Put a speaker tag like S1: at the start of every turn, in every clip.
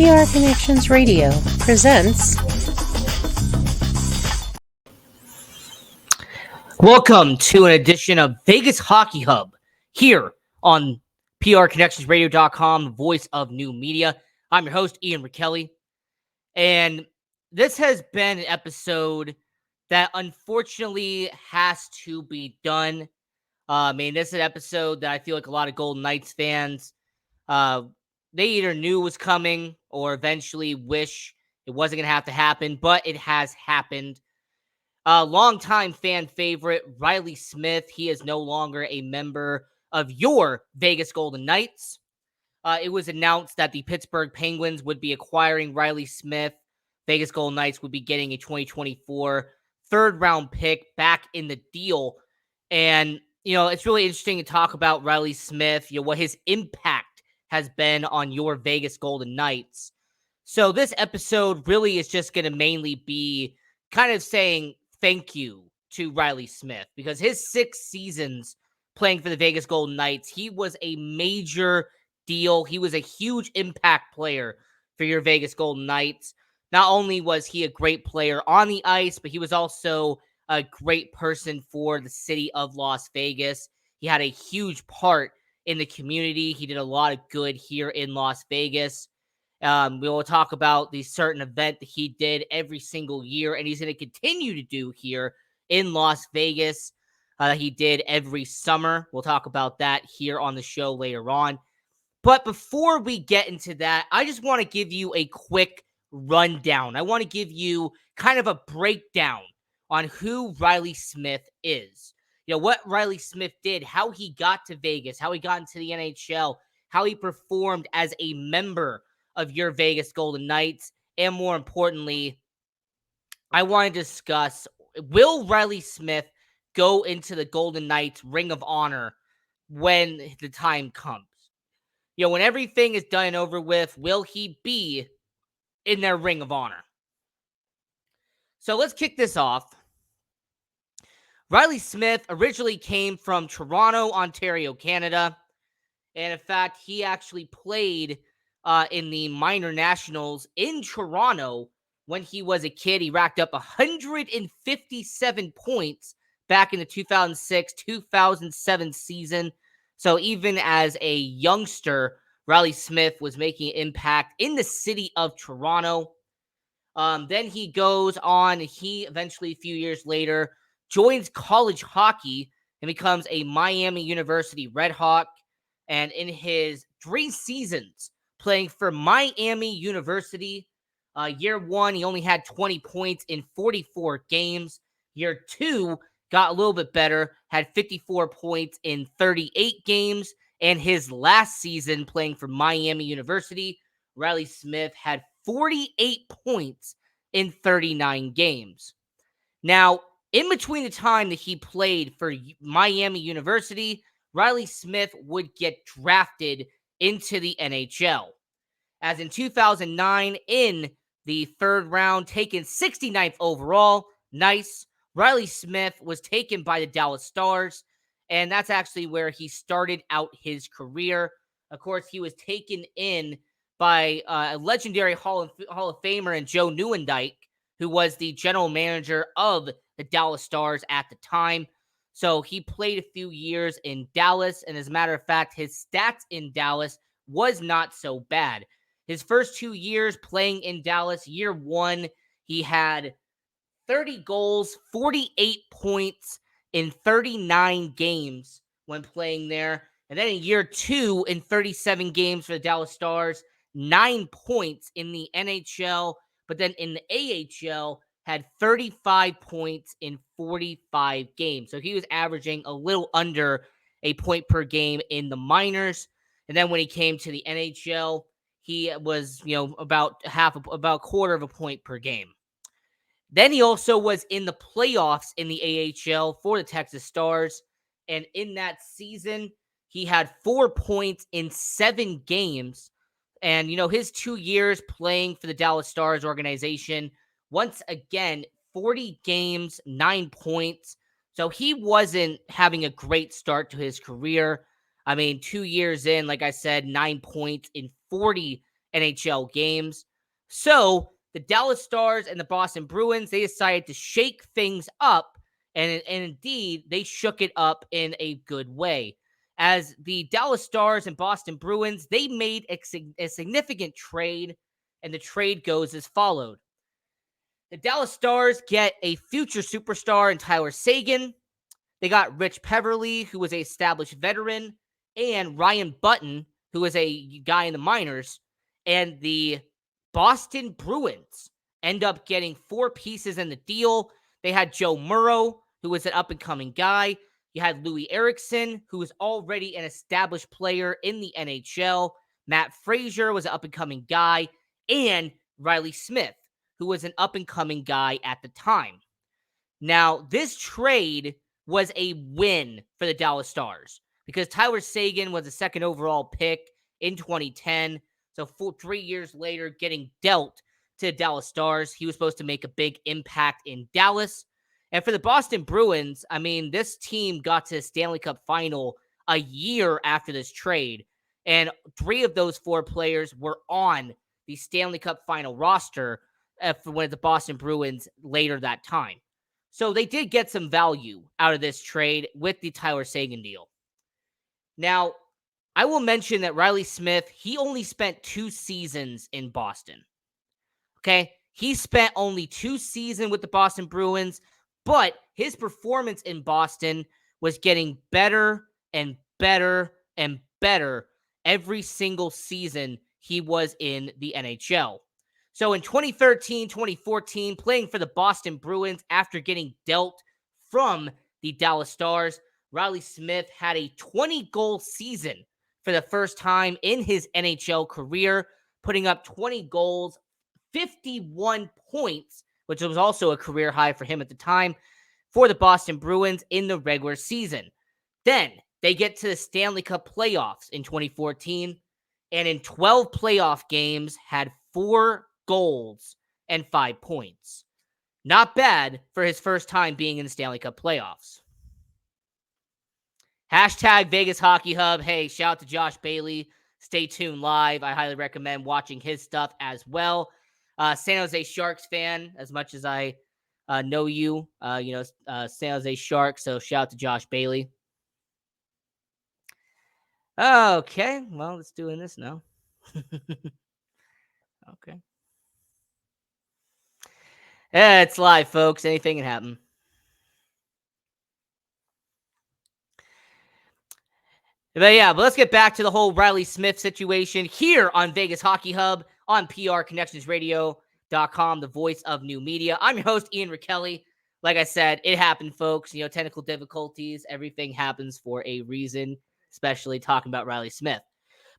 S1: PR Connections Radio presents.
S2: Welcome to an edition of Vegas Hockey Hub here on PRConnectionsRadio.com, the voice of new media. I'm your host, Ian Rachiele, and this has been an episode that unfortunately has to be done. This is an episode that I feel like a lot of Golden Knights fans, they either knew was coming or eventually wish it wasn't going to have to happen, but it has happened. Longtime fan favorite, Reilly Smith. He is no longer a member of your Vegas Golden Knights. It was announced that the Pittsburgh Penguins would be acquiring Reilly Smith. Vegas Golden Knights would be getting a 2024 third-round pick back in the deal. And, it's really interesting to talk about Reilly Smith, what his impact has been on your Vegas Golden Knights. So this episode really is just going to mainly be kind of saying thank you to Reilly Smith, because his 6 seasons playing for the Vegas Golden Knights, he was a major deal. He was a huge impact player for your Vegas Golden Knights. Not only was he a great player on the ice, but he was also a great person for the city of Las Vegas. He had a huge part in the community. He did a lot of good here in Las Vegas. We will talk about the certain event that he did every single year, and he's going to continue to do here in Las Vegas. He did every summer. We'll talk about that here on the show later on. But before we get into that, I just want to give you a quick rundown. I want to give you kind of a breakdown on who Reilly Smith is. What Reilly Smith did, how he got to Vegas, how he got into the NHL, how he performed as a member of your Vegas Golden Knights, and more importantly, I want to discuss, will Reilly Smith go into the Golden Knights Ring of Honor when the time comes? When everything is done and over with, will he be in their Ring of Honor? So let's kick this off. Reilly Smith originally came from Toronto, Ontario, Canada. And in fact, he actually played in the minor nationals in Toronto when he was a kid. He racked up 157 points back in the 2006-2007 season. So even as a youngster, Reilly Smith was making an impact in the city of Toronto. Then he goes on. He eventually, a few years later, joins college hockey and becomes a Miami University Red Hawk. And in his 3 seasons playing for Miami University, year 1, he only had 20 points in 44 games. Year 2 got a little bit better, had 54 points in 38 games. And his last season playing for Miami University, Reilly Smith had 48 points in 39 games. Now, in between the time that he played for Miami University, Reilly Smith would get drafted into the NHL. As in 2009, in the 3rd round, taken 69th overall, nice, Reilly Smith was taken by the Dallas Stars, and that's actually where he started out his career. Of course, he was taken in by a legendary Hall of Famer and Joe Nieuwendyk, who was the general manager of the Dallas Stars at the time. So he played a few years in Dallas, and as a matter of fact, his stats in Dallas was not so bad. His first 2 years playing in Dallas, year 1, he had 30 goals, 48 points in 39 games when playing there. And then in year 2, in 37 games for the Dallas Stars, 9 points in the NHL, but then in the AHL, had 35 points in 45 games. So he was averaging a little under a point per game in the minors. And then when he came to the NHL, he was, about a quarter of a point per game. Then he also was in the playoffs in the AHL for the Texas Stars. And in that season, he had 4 points in 7 games. And, his 2 years playing for the Dallas Stars organization, once again, 40 games, 9 points. So he wasn't having a great start to his career. 2 years in, like I said, 9 points in 40 NHL games. So the Dallas Stars and the Boston Bruins, they decided to shake things up, and indeed, they shook it up in a good way. As the Dallas Stars and Boston Bruins, they made a significant trade, and the trade goes as followed. The Dallas Stars get a future superstar in Tyler Seguin. They got Rich Peverly, who was an established veteran, and Ryan Button, who was a guy in the minors. And the Boston Bruins end up getting 4 pieces in the deal. They had Joe Murrow, who was an up-and-coming guy. You had Louis Eriksson, who was already an established player in the NHL. Matt Frazier was an up-and-coming guy. And Reilly Smith, who was an up-and-coming guy at the time. Now, this trade was a win for the Dallas Stars because Tyler Seguin was a second overall pick in 2010. So 3 years later, getting dealt to the Dallas Stars, he was supposed to make a big impact in Dallas. And for the Boston Bruins, I mean, this team got to the Stanley Cup final a year after this trade. And 3 of those 4 players were on the Stanley Cup final roster for one of the Boston Bruins later that time. So they did get some value out of this trade with the Tyler Seguin deal. Now, I will mention that Reilly Smith, he only spent 2 seasons in Boston. Okay? He spent only 2 seasons with the Boston Bruins, but his performance in Boston was getting better and better and better every single season he was in the NHL. So in 2013, 2014, playing for the Boston Bruins after getting dealt from the Dallas Stars, Reilly Smith had a 20-goal season for the first time in his NHL career, putting up 20 goals, 51 points, which was also a career high for him at the time, for the Boston Bruins in the regular season. Then they get to the Stanley Cup playoffs in 2014, and in 12 playoff games had 4 goals and 5 points. Not bad for his first time being in the Stanley Cup playoffs. Hashtag Vegas Hockey Hub. Hey, shout out to Josh Bailey. Stay tuned live. I highly recommend watching his stuff as well. San Jose Sharks fan, as much as I know you, San Jose Sharks. So shout out to Josh Bailey. Okay, well, let's doing this now. Okay. Yeah, it's live, folks. Anything can happen. But let's get back to the whole Reilly Smith situation here on Vegas Hockey Hub on PRConnectionsRadio.com, the voice of new media. I'm your host, Ian Rachiele. Like I said, it happened, folks. Technical difficulties. Everything happens for a reason, especially talking about Reilly Smith.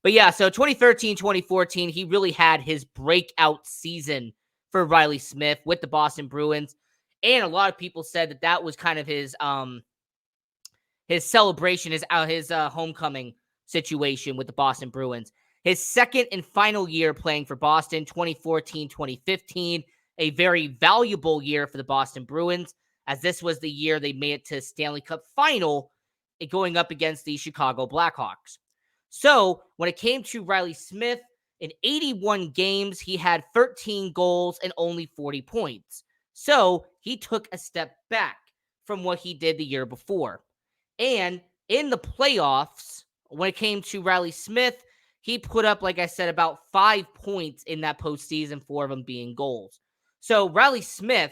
S2: But so 2013, 2014, he really had his breakout season for Reilly Smith with the Boston Bruins. And a lot of people said that was kind of his celebration, his homecoming situation with the Boston Bruins. His second and final year playing for Boston, 2014, 2015, a very valuable year for the Boston Bruins, as this was the year they made it to Stanley Cup final, going up against the Chicago Blackhawks. So when it came to Reilly Smith, in 81 games, he had 13 goals and only 40 points. So he took a step back from what he did the year before. And in the playoffs, when it came to Reilly Smith, he put up, like I said, about 5 points in that postseason, 4 of them being goals. So Reilly Smith,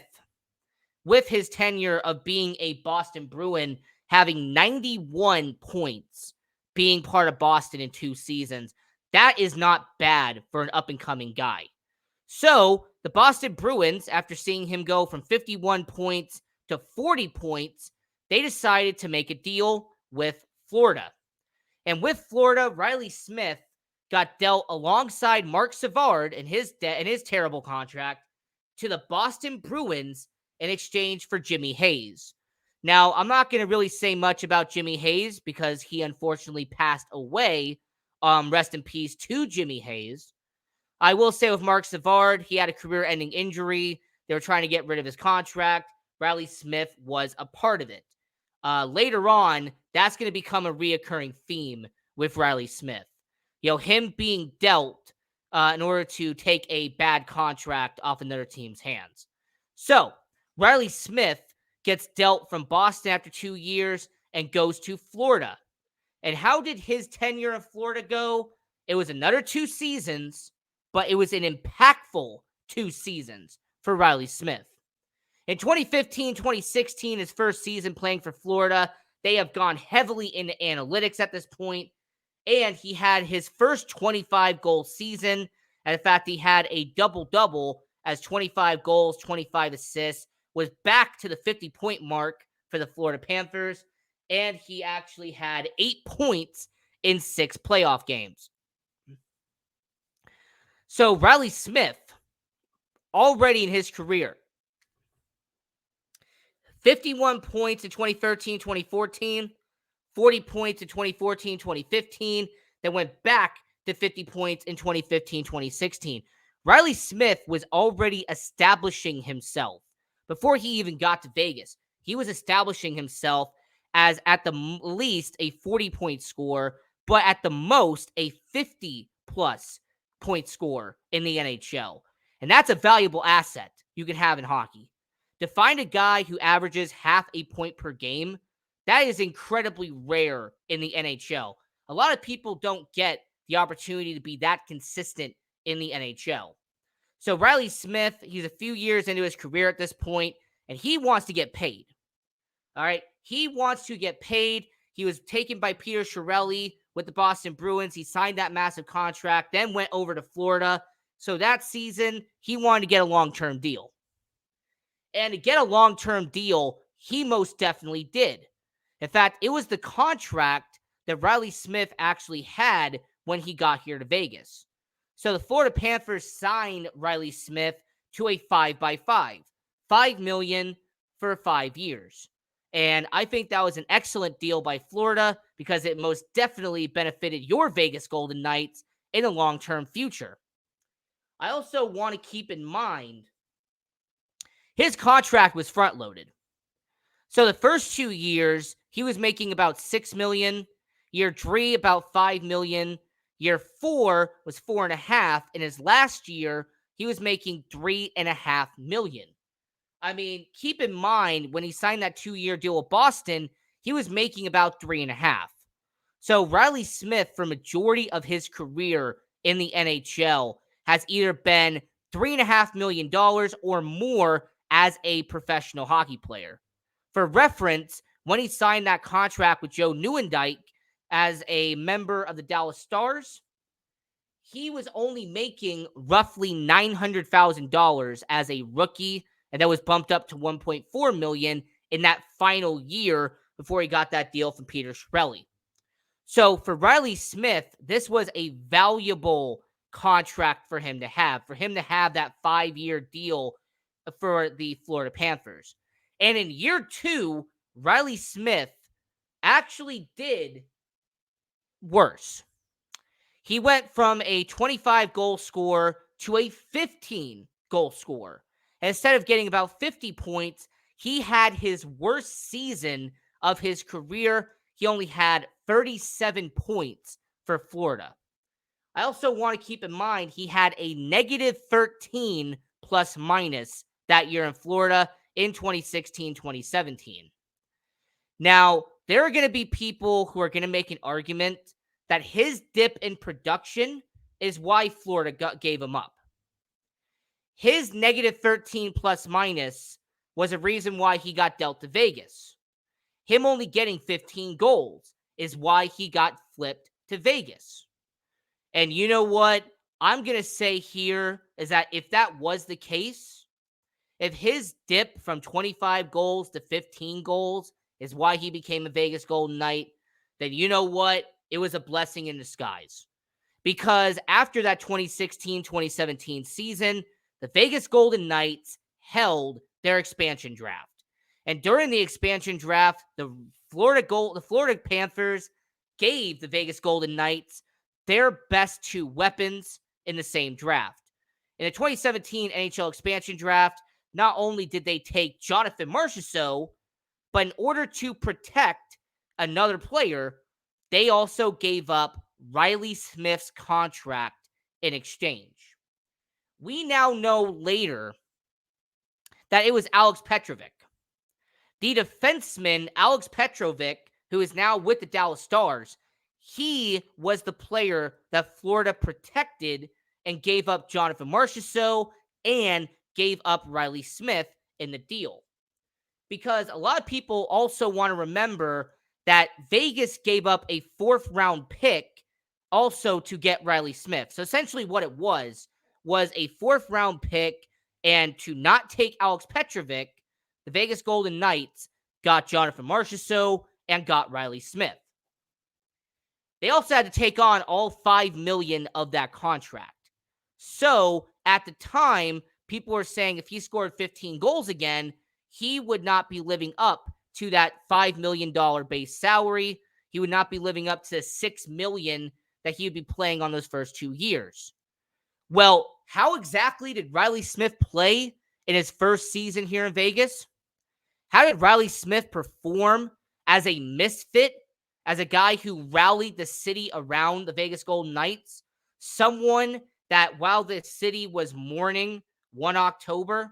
S2: with his tenure of being a Boston Bruin, having 91 points, being part of Boston in 2 seasons, that is not bad for an up-and-coming guy. So the Boston Bruins, after seeing him go from 51 points to 40 points, they decided to make a deal with Florida. And with Florida, Reilly Smith got dealt alongside Marc Savard and his terrible contract to the Boston Bruins in exchange for Jimmy Hayes. Now, I'm not going to really say much about Jimmy Hayes because he unfortunately passed away. Rest in peace to Jimmy Hayes. I will say with Marc Savard, he had a career-ending injury. They were trying to get rid of his contract. Reilly Smith was a part of it. Later on, that's going to become a reoccurring theme with Reilly Smith. Him being dealt in order to take a bad contract off another team's hands. So, Reilly Smith gets dealt from Boston after 2 years and goes to Florida. And how did his tenure in Florida go? It was another 2 seasons, but it was an impactful 2 seasons for Reilly Smith. In 2015-2016, his first season playing for Florida, they have gone heavily into analytics at this point, and he had his first 25-goal season. And in fact, he had a double-double as 25 goals, 25 assists, was back to the 50-point mark for the Florida Panthers, and he actually had 8 points in 6 playoff games. So Reilly Smith, already in his career, 51 points in 2013-2014, 40 points in 2014-2015, then went back to 50 points in 2015-2016. Reilly Smith was already establishing himself before he even got to Vegas. He was establishing himself as at the least a 40-point scorer, but at the most a 50-plus point scorer in the NHL. And that's a valuable asset you can have in hockey. To find a guy who averages half a point per game, that is incredibly rare in the NHL. A lot of people don't get the opportunity to be that consistent in the NHL. So Reilly Smith, he's a few years into his career at this point, and he wants to get paid. All right? He wants to get paid. He was taken by Peter Reilly with the Boston Bruins. He signed that massive contract, then went over to Florida. So that season, he wanted to get a long-term deal. And to get a long-term deal, he most definitely did. In fact, it was the contract that Reilly Smith actually had when he got here to Vegas. So the Florida Panthers signed Reilly Smith to a 5x5, $5 million for 5 years. And I think that was an excellent deal by Florida because it most definitely benefited your Vegas Golden Knights in the long-term future. I also want to keep in mind his contract was front-loaded. So the first 2 years, he was making about $6 million. Year 3, about $5 million. Year 4 was $4.5 million. In his last year, he was making $3.5 million. I mean, keep in mind, when he signed that 2-year deal with Boston, he was making about $3.5 million. So Reilly Smith, for majority of his career in the NHL, has either been $3.5 million or more as a professional hockey player. For reference, when he signed that contract with Joe Nieuwendyk as a member of the Dallas Stars, he was only making roughly $900,000 as a rookie, and that was bumped up to $1.4 million in that final year before he got that deal from Peter Reilly. So for Reilly Smith, this was a valuable contract for him to have that 5-year deal for the Florida Panthers. And in year 2, Reilly Smith actually did worse. He went from a 25-goal scorer to a 15-goal scorer. And instead of getting about 50 points, he had his worst season of his career. He only had 37 points for Florida. I also want to keep in mind he had a negative 13 plus minus that year in Florida in 2016-2017. Now, there are going to be people who are going to make an argument that his dip in production is why Florida gave him up. His negative 13 plus minus was a reason why he got dealt to Vegas. Him only getting 15 goals is why he got flipped to Vegas. And you know what I'm going to say here is that if that was the case, if his dip from 25 goals to 15 goals is why he became a Vegas Golden Knight, then you know what? It was a blessing in disguise. Because after that 2016-2017 season, the Vegas Golden Knights held their expansion draft. And during the expansion draft, the Florida Panthers gave the Vegas Golden Knights their best 2 weapons in the same draft. In the 2017 NHL expansion draft, not only did they take Jonathan Marchessault, but in order to protect another player, they also gave up Reilly Smith's contract in exchange. We now know later that it was Alex Petrovic. The defenseman, Alex Petrovic, who is now with the Dallas Stars, he was the player that Florida protected and gave up Jonathan Marchessault and gave up Reilly Smith in the deal. Because a lot of people also want to remember that Vegas gave up a 4th-round pick also to get Reilly Smith. So essentially what it was a 4th-round pick, and to not take Alex Petrovic, the Vegas Golden Knights got Jonathan Marchessault and got Reilly Smith. They also had to take on all $5 million of that contract. So at the time, people were saying if he scored 15 goals again, he would not be living up to that $5 million base salary. He would not be living up to the $6 million that he would be playing on those first 2 years. Well, how exactly did Reilly Smith play in his first season here in Vegas? How did Reilly Smith perform as a misfit, as a guy who rallied the city around the Vegas Golden Knights? Someone that while the city was mourning 1 October,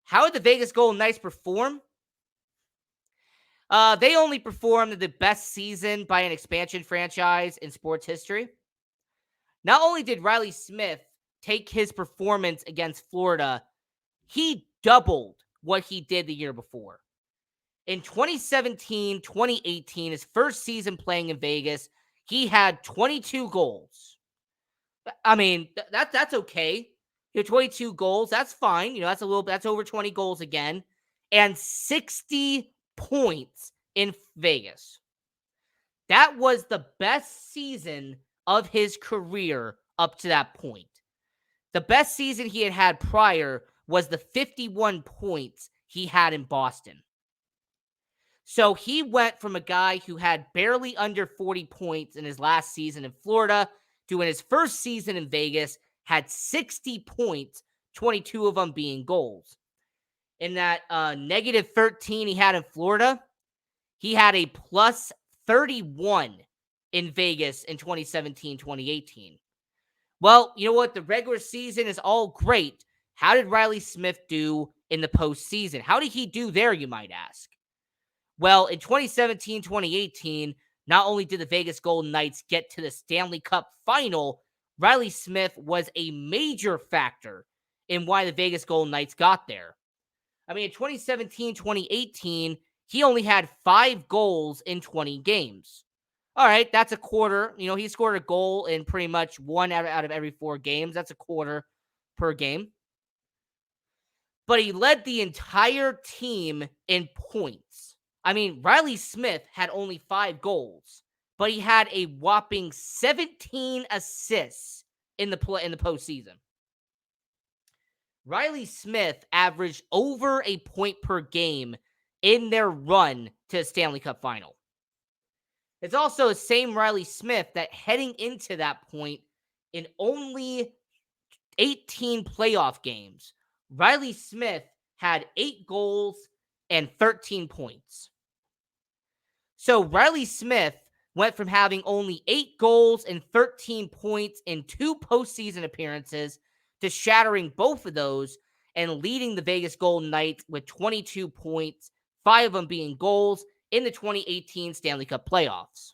S2: how did the Vegas Golden Knights perform? They only performed the best season by an expansion franchise in sports history. Not only did Reilly Smith take his performance against Florida, he doubled what he did the year before. In 2017-2018, his first season playing in Vegas, he had 22 goals. I mean, that's okay. 22 goals, that's fine. That's over 20 goals again. And 60 points in Vegas. That was the best season of his career up to that point. The best season he had prior was the 51 points he had in Boston. So he went from a guy who had barely under 40 points in his last season in Florida to in his first season in Vegas had 60 points, 22 of them being goals. In that negative 13 he had in Florida, he had a plus 31 in Vegas in 2017-2018. Well, you know what? The regular season is all great. How did Reilly Smith do in the postseason? How did he do there, you might ask? Well, in 2017-2018, not only did the Vegas Golden Knights get to the Stanley Cup final, Reilly Smith was a major factor in why the Vegas Golden Knights got there. I mean, in 2017-2018, he only had 5 goals in 20 games. All right, that's a quarter. He scored a goal in pretty much 1 out of every 4 games. That's a quarter per game. But he led the entire team in points. I mean, Reilly Smith had only 5 goals, but he had a whopping 17 assists in the postseason. Reilly Smith averaged over a point per game in their run to the Stanley Cup final. It's also the same Reilly Smith that heading into that point in only 18 playoff games, Reilly Smith had 8 goals and 13 points. So Reilly Smith went from having only 8 goals and 13 points in 2 postseason appearances to shattering both of those and leading the Vegas Golden Knights with 22 points, 5 of them being goals in the 2018 Stanley Cup playoffs.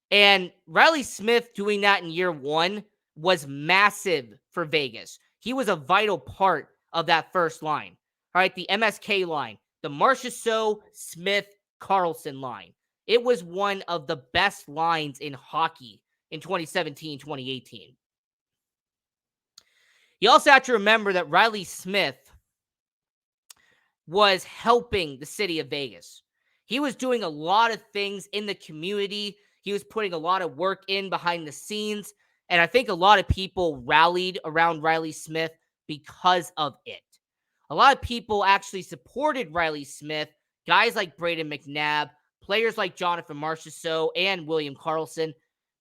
S2: And Reilly Smith doing that in year 1 was massive for Vegas. He was a vital part of that first line. All right, the MSK line, the Marchessault, Smith, Carlson line. It was one of the best lines in hockey in 2017-2018. You also have to remember that Reilly Smith was helping the city of Vegas. He was doing a lot of things in the community. He was putting a lot of work in behind the scenes. And I think a lot of people rallied around Reilly Smith because of it. A lot of people actually supported Reilly Smith, guys like Braden McNabb, players like Jonathan Marchessault and William Karlsson,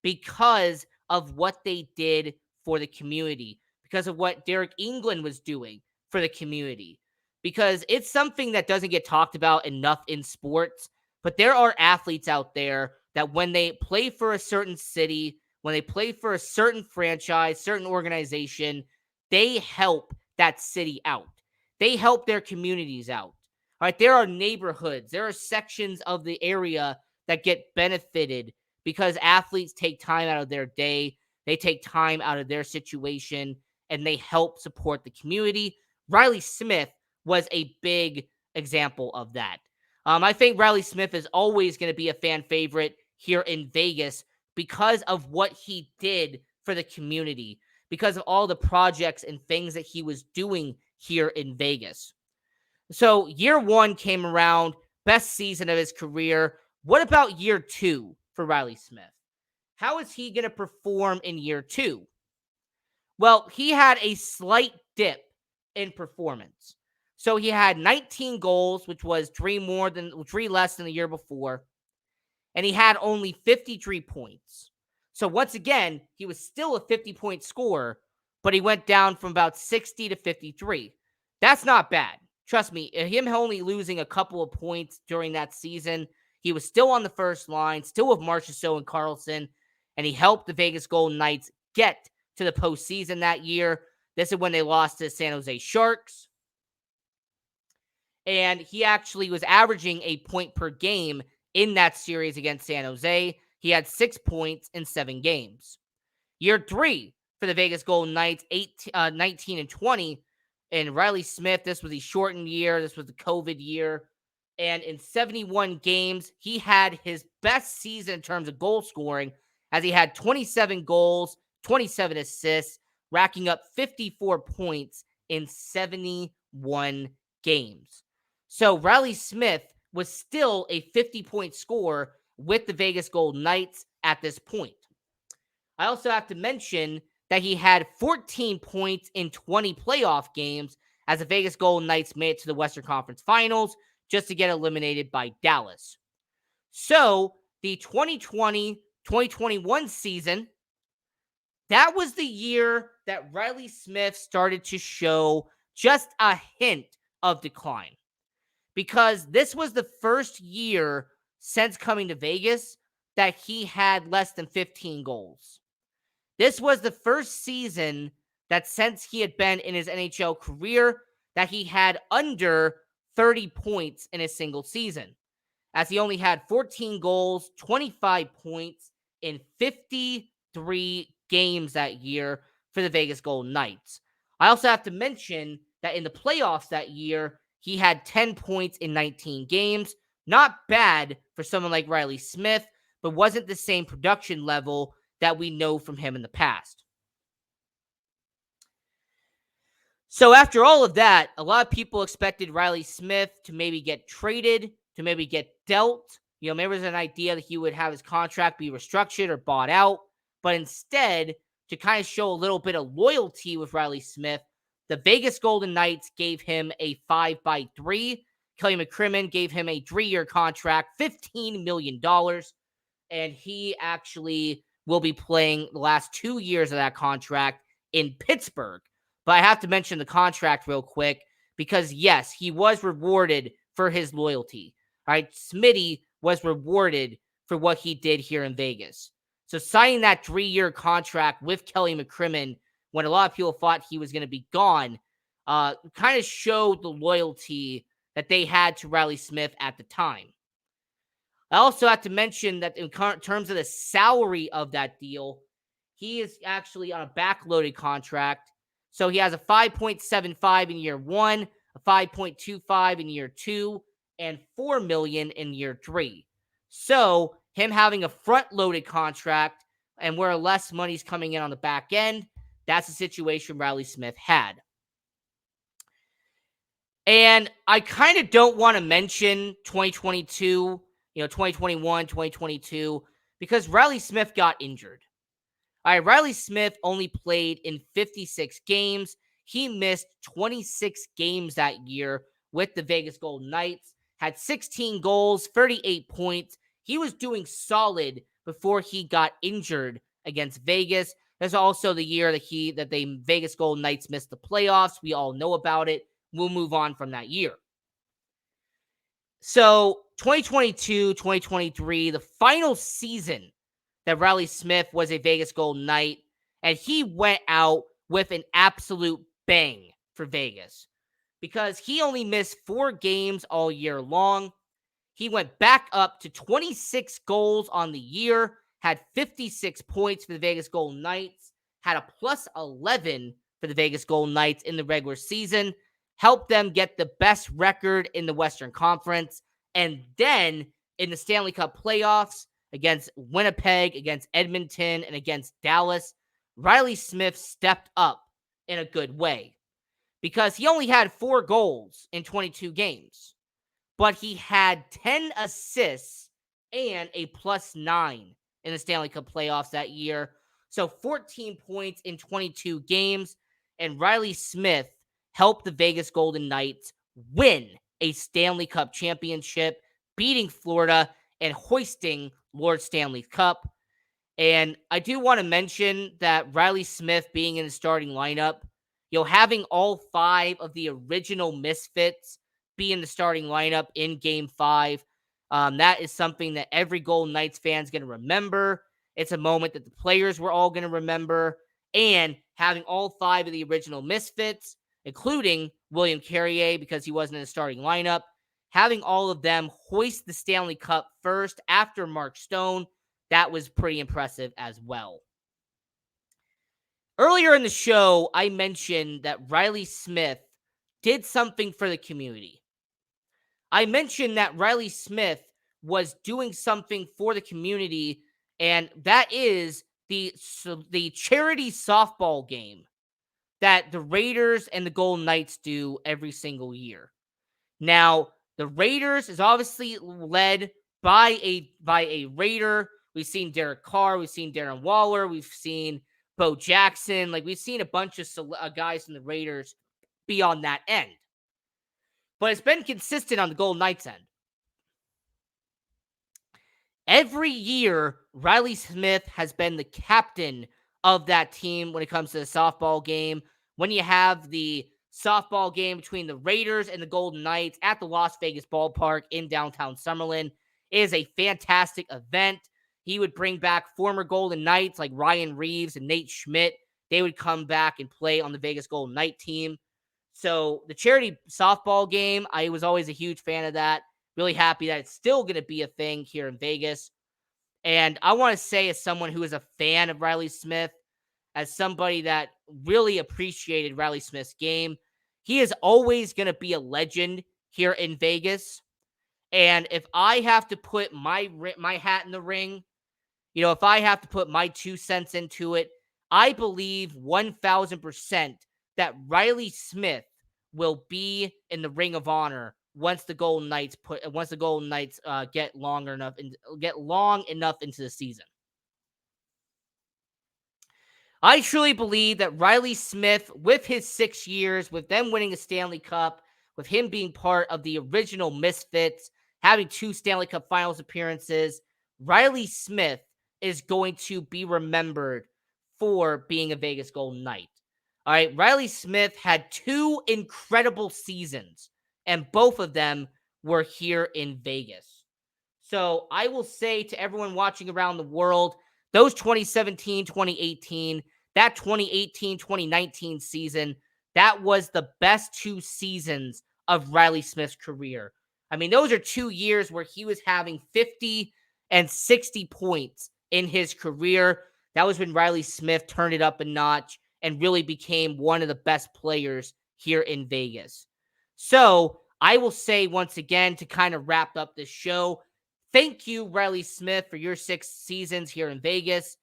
S2: because of what they did for the community, because of what Derek England was doing for the community. Because it's something that doesn't get talked about enough in sports, but there are athletes out there that when they play for a certain city, when they play for a certain franchise, certain organization, they help that city out. They help their communities out. All right, there are neighborhoods, there are sections of the area that get benefited because athletes take time out of their day, they take time out of their situation, and they help support the community. Reilly Smith was a big example of that. I think Reilly Smith is always going to be a fan favorite here in Vegas because of what he did for the community, because of all the projects and things that he was doing here in Vegas. So year one came around, best season of his career. What about year two for Reilly Smith? How is he going to perform in year two? Well, he had a slight dip in performance. So he had 19 goals, which was three less than the year before, and he had only 53 points. So once again, he was still a 50-point scorer, but he went down from about 60 to 53. That's not bad. Trust me, him only losing a couple of points during that season, he was still on the first line, still with Marchessault and Carlson, and he helped the Vegas Golden Knights get to the postseason that year. This is when they lost to the San Jose Sharks. And he actually was averaging a point per game in that series against San Jose. He had 6 points in 7 games. Year three for the Vegas Golden Knights, 19 and 20. And Reilly Smith, this was a shortened year. This was the COVID year. And in 71 games, he had his best season in terms of goal scoring, as he had 27 goals, 27 assists, racking up 54 points in 71 games. So Reilly Smith was still a 50-point scorer with the Vegas Golden Knights at this point. I also have to mention that he had 14 points in 20 playoff games as the Vegas Golden Knights made it to the Western Conference Finals just to get eliminated by Dallas. So the 2020-2021 season, that was the year that Reilly Smith started to show just a hint of decline, because this was the first year since coming to Vegas that he had less than 15 goals. This was the first season that since he had been in his NHL career that he had under 30 points in a single season, as he only had 14 goals, 25 points in 53 games that year for the Vegas Golden Knights. I also have to mention that in the playoffs that year, he had 10 points in 19 games. Not bad for someone like Reilly Smith, but wasn't the same production level that we know from him in the past. So after all of that, a lot of people expected Reilly Smith to maybe get traded, to maybe get dealt. Maybe there was an idea that he would have his contract be restructured or bought out. But instead, to kind of show a little bit of loyalty with Reilly Smith, the Vegas Golden Knights gave him a 5x3. Kelly McCrimmon gave him a 3-year contract, $15 million. And he actually will be playing the last 2 years of that contract in Pittsburgh. But I have to mention the contract real quick because, yes, he was rewarded for his loyalty. All right, Smitty was rewarded for what he did here in Vegas. So signing that 3-year contract with Kelly McCrimmon when a lot of people thought he was going to be gone kind of showed the loyalty that they had to Reilly Smith at the time. I also have to mention that in terms of the salary of that deal, he is actually on a backloaded contract. So he has a 5.75 in year one, a 5.25 in year two, and $4 million in year three. So him having a front-loaded contract and where less money's coming in on the back end, that's the situation Reilly Smith had. And I kind of don't want to mention 2022, 2021, 2022, because Reilly Smith got injured. All right, Reilly Smith only played in 56 games. He missed 26 games that year with the Vegas Golden Knights, had 16 goals, 38 points. He was doing solid before he got injured against Vegas. There's also the year that the Vegas Golden Knights missed the playoffs. We all know about it. We'll move on from that year. So 2022, 2023, the final season that Reilly Smith was a Vegas Golden Knight, and he went out with an absolute bang for Vegas because he only missed 4 games all year long. He went back up to 26 goals on the year, had 56 points for the Vegas Golden Knights, had a plus 11 for the Vegas Golden Knights in the regular season, helped them get the best record in the Western Conference, and then in the Stanley Cup playoffs against Winnipeg, against Edmonton, and against Dallas, Reilly Smith stepped up in a good way because he only had 4 goals in 22 games, but he had 10 assists and a +9 in the Stanley Cup playoffs that year. So 14 points in 22 games, and Reilly Smith helped the Vegas Golden Knights win a Stanley Cup championship, beating Florida and hoisting Lord Stanley's Cup. And I do want to mention that Reilly Smith being in the starting lineup, having all 5 of the original Misfits be in the starting lineup in Game 5, that is something that every Golden Knights fan is going to remember. It's a moment that the players were all going to remember. And having all 5 of the original Misfits, including William Carrier because he wasn't in the starting lineup, having all of them hoist the Stanley Cup first after Mark Stone, that was pretty impressive as well. Earlier in the show, I mentioned that Reilly Smith did something for the community. I mentioned that Reilly Smith was doing something for the community, and that is the charity softball game that the Raiders and the Golden Knights do every single year. Now, the Raiders is obviously led by a Raider. We've seen Derek Carr, we've seen Darren Waller, we've seen Bo Jackson. We've seen a bunch of guys from the Raiders be on that end. But it's been consistent on the Golden Knights end. Every year, Reilly Smith has been the captain of that team when it comes to the softball game. When you have the softball game between the Raiders and the Golden Knights at the Las Vegas ballpark in downtown Summerlin, it is a fantastic event. He would bring back former Golden Knights like Ryan Reeves and Nate Schmidt. They would come back and play on the Vegas Golden Knight team. So the charity softball game, I was always a huge fan of that. Really happy that it's still going to be a thing here in Vegas. And I want to say, as someone who is a fan of Reilly Smith, as somebody that really appreciated Reilly Smith's game, he is always going to be a legend here in Vegas. And if I have to put my hat in the ring, if I have to put my 2 cents into it, I believe 1,000% that Reilly Smith will be in the Ring of Honor once the Golden Knights get long enough into the season. I truly believe that Reilly Smith, with his 6 years, with them winning a Stanley Cup, with him being part of the original Misfits, having 2 Stanley Cup Finals appearances, Reilly Smith is going to be remembered for being a Vegas Golden Knight. All right, Reilly Smith had 2 incredible seasons, and both of them were here in Vegas. So I will say to everyone watching around the world, those 2017, 2018, that 2018, 2019 season, that was the best 2 seasons of Reilly Smith's career. I mean, those are 2 years where he was having 50 and 60 points in his career. That was when Reilly Smith turned it up a notch and really became one of the best players here in Vegas. So I will say once again, to kind of wrap up this show, thank you, Reilly Smith, for your 6 seasons here in Vegas.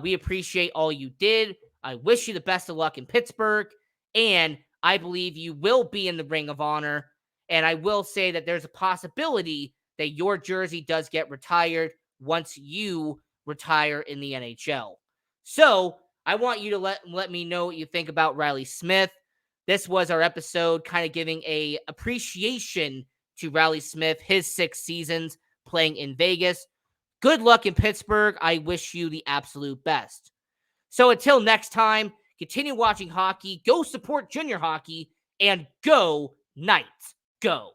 S2: We appreciate all you did. I wish you the best of luck in Pittsburgh, and I believe you will be in the Ring of Honor. And I will say that there's a possibility that your jersey does get retired once you retire in the NHL. So I want you to let me know what you think about Reilly Smith. This was our episode kind of giving a appreciation to Reilly Smith, his 6 seasons playing in Vegas. Good luck in Pittsburgh. I wish you the absolute best. So until next time, continue watching hockey, go support junior hockey, and go Knights, go.